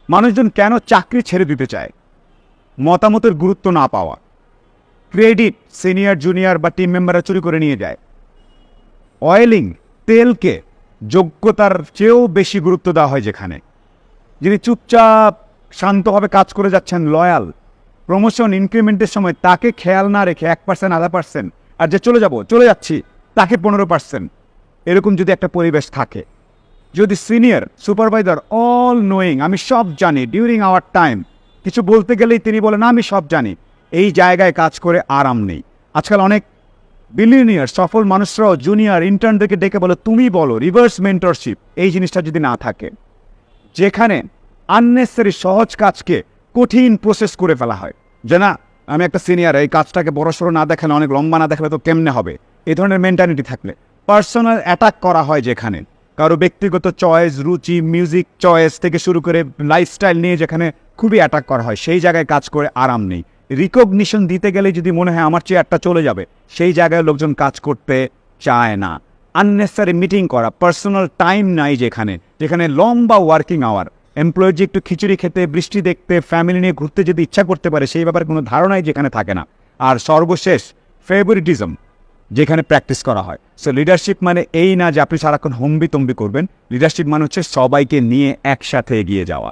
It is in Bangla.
মানুষজন কেন চাকরি ছেড়ে দিতে চায়? মতামতের গুরুত্ব না পাওয়া, ক্রেডিট সিনিয়র জুনিয়র বা টিম মেম্বাররা চুরি করে নিয়ে যায়, অয়েলিং তেলকে যোগ্যতার চেয়েও বেশি গুরুত্ব দেওয়া হয় যেখানে। যিনি চুপচাপ শান্তভাবে কাজ করে যাচ্ছেন, লয়াল, প্রমোশন ইনক্রিমেন্টের সময় তাকে খেয়াল না রেখে 1% 0.5%, আর যে চলে যাচ্ছি তাকে 15%, এরকম যদি একটা পরিবেশ থাকে, যদি সিনিয়র সুপারভাইজার অল নোয়িং, আমি সব জানি, ডিউরিং আওয়ার টাইম কিছু বলতে গেলেই তিনি বলেন আমি সব জানি, এই জায়গায় কাজ করে আরাম নেই। আজকাল অনেক বিলিয়নিয়ার সফল মানুষরাও জুনিয়র ইন্টার্নদেরকে ডেকে বলে তুমি বলো, রিভার্স মেন্টরশিপ, এই জিনিসটা যদি না থাকে, যেখানে আননেসেসারি সহজ কাজকে কঠিন প্রসেস করে ফেলা হয়, যে না আমি একটা সিনিয়র, এই কাজটাকে বড়সড় না দেখালে, অনেক লম্বা না দেখালে তো কেমনে হবে, এই ধরনের মেন্টালিটি থাকলে পার্সোনাল অ্যাটাক করা হয়, যেখানে কারো ব্যক্তিগত চয়েস, রুচি, মিউজিক চয়েস থেকে শুরু করে লাইফস্টাইল নিয়ে যেখানে খুবই অ্যাটাক করা হয়, সেই জায়গায় কাজ করে আরাম নেই। রিকগনিশন দিতে গেলে যদি মনে হয় আমার চেয়ারটা চলে যাবে, সেই জায়গায় লোকজন কাজ করতে চায় না। আননেসেসারি মিটিং করা, পার্সোনাল টাইম নাই, যেখানে লম্বা ওয়ার্কিং আওয়ার, এমপ্লয়ি যে একটু খিচুড়ি খেতে, বৃষ্টি দেখতে, ফ্যামিলি নিয়ে ঘুরতে যদি ইচ্ছা করতে পারে, সেই ব্যাপারে কোনো ধারণাই যেখানে থাকে না। আর সর্বশেষ ফেভারিটিজম যেখানে প্র্যাকটিস করা হয়। সো লিডারশিপ মানে এই না যে আপনি সারাক্ষণ হম্বি তম্বি করবেন, লিডারশিপ মানে হচ্ছে সবাইকে নিয়ে একসাথে এগিয়ে যাওয়া।